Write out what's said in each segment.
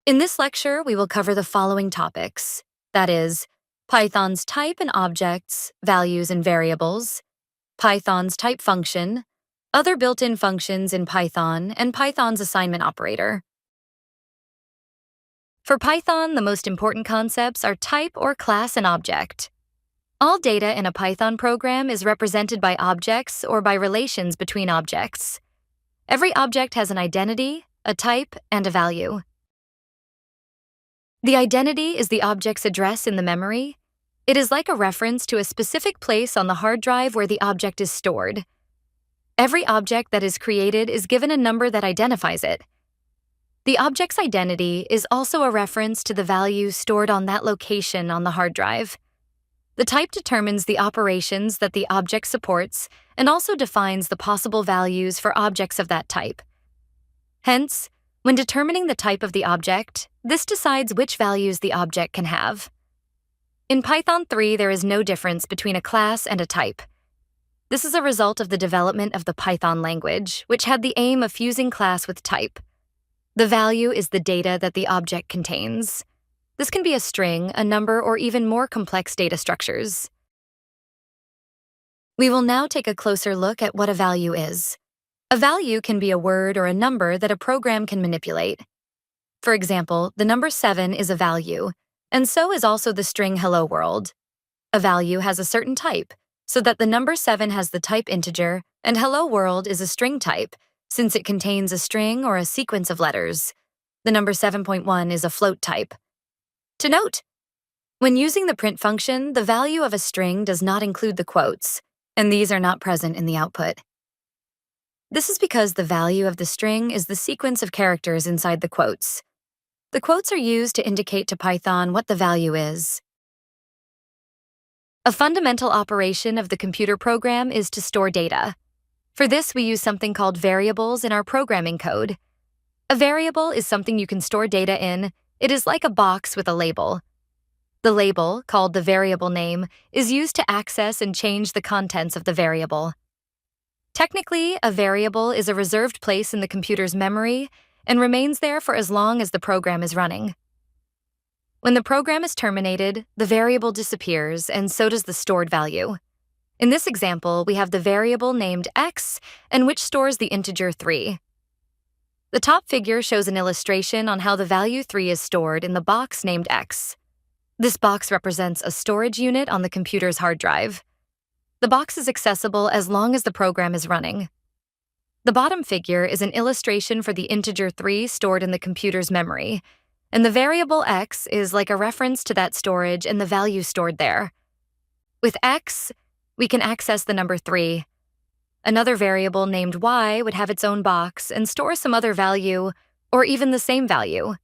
In this lecture, we will cover the following topics. That is, Python's type and objects, values and variables, Python's type function, other built-in functions in Python, and Python's assignment operator. For Python, the most important concepts are type or class and object. All data in a Python program is represented by objects or by relations between objects. Every object has an identity, a type, and a value. The identity is the object's address in the memory. It is like a reference to a specific place on the hard drive where the object is stored. Every object that is created is given a number that identifies it. The object's identity is also a reference to the value stored on that location on the hard drive. The type determines the operations that the object supports and also defines the possible values for objects of that type. Hence, when determining the type of the object, this decides which values the object can have. In Python 3, there is no difference between a class and a type. This is a result of the development of the Python language, which had the aim of fusing class with type. The value is the data that the object contains. This can be a string, a number, or even more complex data structures. We will now take a closer look at what a value is. A value can be a word or a number that a program can manipulate. For example, the number 7 is a value, and so is also the string hello world. A value has a certain type, so that the number 7 has the type integer, and hello world is a string type, since it contains a string or a sequence of letters. The number 7.1 is a float type. To note, when using the print function, the value of a string does not include the quotes, and these are not present in the output. This is because the value of the string is the sequence of characters inside the quotes. The quotes are used to indicate to Python what the value is. A fundamental operation of the computer program is to store data. For this, we use something called variables in our programming code. A variable is something you can store data in. It is like a box with a label. The label, called the variable name, is used to access and change the contents of the variable. Technically, a variable is a reserved place in the computer's memory and remains there for as long as the program is running. When the program is terminated, the variable disappears, and so does the stored value. In this example, we have the variable named x, and which stores the integer 3. The top figure shows an illustration on how the value 3 is stored in the box named x. This box represents a storage unit on the computer's hard drive. The box is accessible as long as the program is running. The bottom figure is an illustration for the integer 3 stored in the computer's memory, and the variable x is like a reference to that storage and the value stored there. With x, we can access the number 3. Another variable named y would have its own box and store some other value, or even the same value.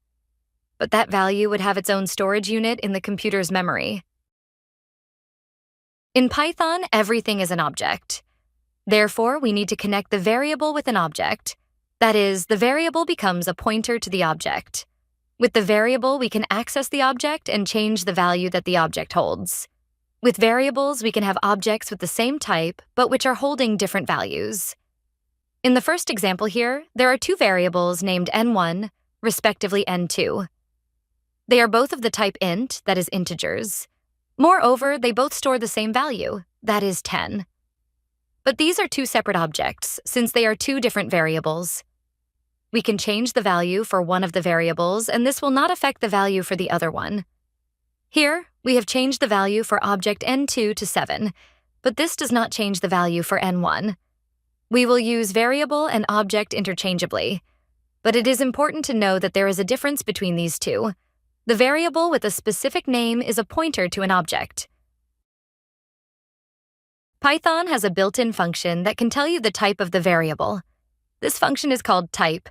But that value would have its own storage unit in the computer's memory. In Python, everything is an object. Therefore, we need to connect the variable with an object. That is, the variable becomes a pointer to the object. With the variable, we can access the object and change the value that the object holds. With variables, we can have objects with the same type, but which are holding different values. In the first example here, there are two variables named n1, respectively n2. They are both of the type int, that is integers. Moreover, they both store the same value, that is 10. But these are two separate objects, since they are two different variables. We can change the value for one of the variables, and this will not affect the value for the other one. Here, we have changed the value for object n2 to 7, but this does not change the value for n1. We will use variable and object interchangeably, but it is important to know that there is a difference between these two. The variable with a specific name is a pointer to an object. Python has a built-in function that can tell you the type of the variable. This function is called type.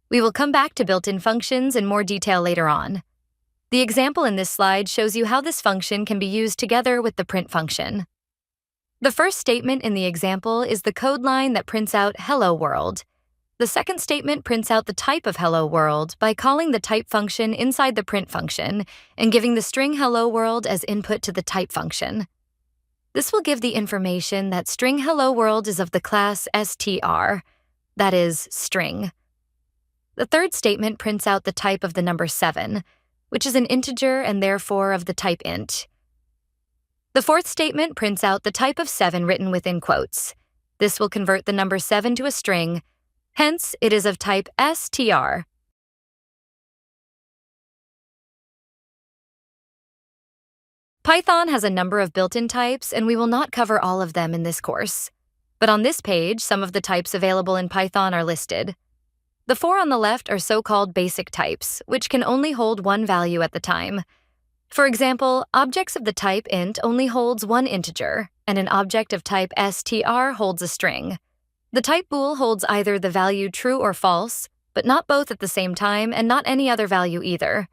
We will come back to built-in functions in more detail later on. The example in this slide shows you how this function can be used together with the print function. The first statement in the example is the code line that prints out hello world. The second statement prints out the type of hello world by calling the type function inside the print function and giving the string hello world as input to the type function. This will give the information that string hello world is of the class str, that is, string. The third statement prints out the type of the number 7, which is an integer and therefore of the type int. The fourth statement prints out the type of 7 written within quotes. This will convert the number 7 to a string, hence it is of type str. Python has a number of built-in types, and we will not cover all of them in this course. But on this page, some of the types available in Python are listed. The 4 on the left are so-called basic types, which can only hold one value at the time. For example, objects of the type int only holds one integer, and an object of type str holds a string. The type bool holds either the value true or false, but not both at the same time and not any other value either.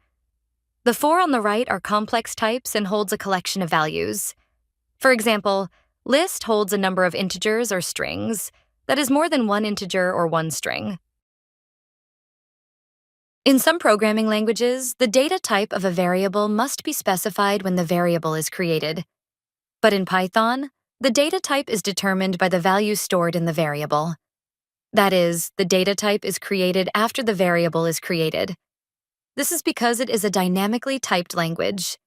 The 4 on the right are complex types and holds a collection of values. For example, list holds a number of integers or strings that is more than one integer or one string. In some programming languages, the data type of a variable must be specified when the variable is created. But in Python, the data type is determined by the value stored in the variable. That is, the data type is created after the variable is created. This is because it is a dynamically typed language.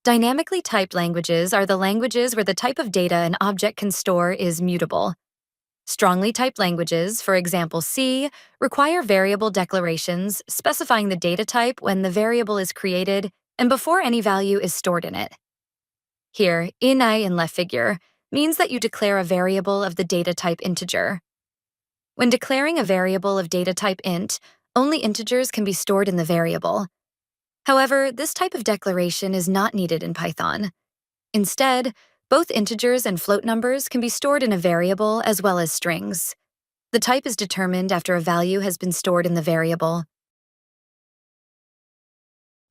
Dynamically typed languages are the languages where the type of data an object can store is mutable. Strongly typed languages, for example C, require variable declarations specifying the data type when the variable is created and before any value is stored in it. Here, ini in left figure means that you declare a variable of the data type integer. When declaring a variable of data type int, only integers can be stored in the variable. However, this type of declaration is not needed in Python. Instead, both integers and float numbers can be stored in a variable as well as strings. The type is determined after a value has been stored in the variable.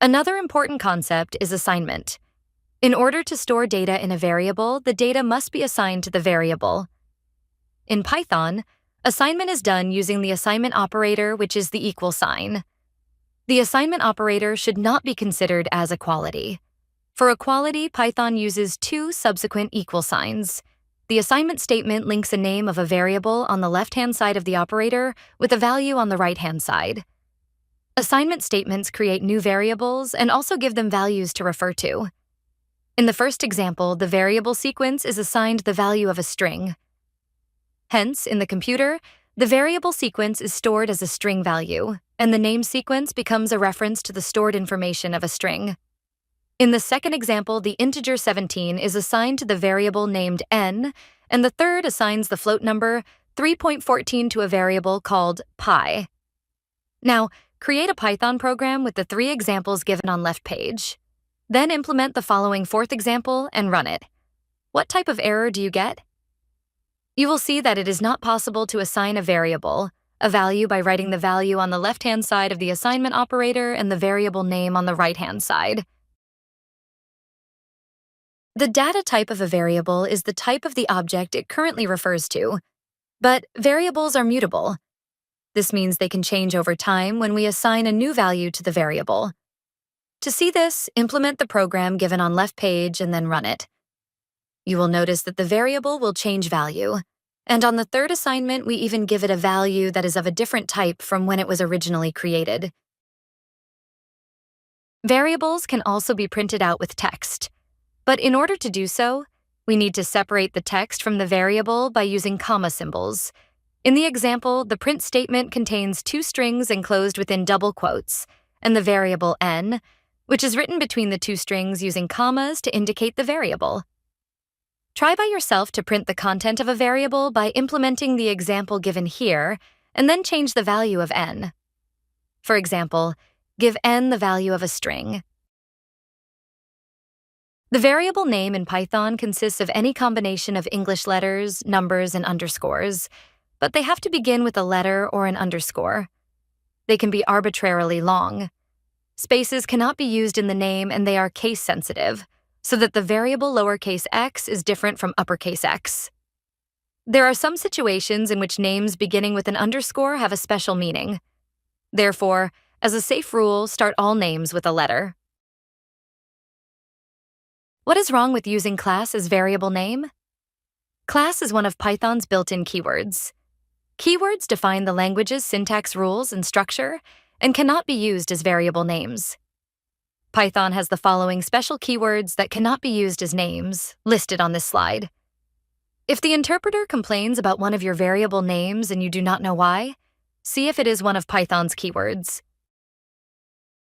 Another important concept is assignment. In order to store data in a variable, the data must be assigned to the variable. In Python, assignment is done using the assignment operator, which is the equal sign. The assignment operator should not be considered as equality. For equality, Python uses two subsequent equal signs. The assignment statement links a name of a variable on the left-hand side of the operator with a value on the right-hand side. Assignment statements create new variables and also give them values to refer to. In the first example, the variable sequence is assigned the value of a string. Hence, in the computer, the variable sequence is stored as a string value, and the name sequence becomes a reference to the stored information of a string. In the second example, the integer 17 is assigned to the variable named n, and the third assigns the float number 3.14 to a variable called pi. Now, create a Python program with the 3 examples given on left page. Then implement the following fourth example and run it. What type of error do you get? You will see that it is not possible to assign a variable, a value by writing the value on the left-hand side of the assignment operator and the variable name on the right-hand side. The data type of a variable is the type of the object it currently refers to, but variables are mutable. This means they can change over time when we assign a new value to the variable. To see this, implement the program given on left page and then run it. You will notice that the variable will change value, and on the third assignment, we even give it a value that is of a different type from when it was originally created. Variables can also be printed out with text. But in order to do so, we need to separate the text from the variable by using comma symbols. In the example, the print statement contains 2 strings enclosed within double quotes, and the variable n, which is written between the 2 strings using commas to indicate the variable. Try by yourself to print the content of a variable by implementing the example given here, and then change the value of n. For example, give n the value of a string. The variable name in Python consists of any combination of English letters, numbers, and underscores, but they have to begin with a letter or an underscore. They can be arbitrarily long. Spaces cannot be used in the name, and they are case-sensitive, so that the variable lowercase x is different from uppercase X. There are some situations in which names beginning with an underscore have a special meaning. Therefore, as a safe rule, start all names with a letter. What is wrong with using class as variable name? Class is one of Python's built-in keywords. Keywords define the language's syntax rules and structure and cannot be used as variable names. Python has the following special keywords that cannot be used as names, listed on this slide. If the interpreter complains about one of your variable names and you do not know why, see if it is one of Python's keywords.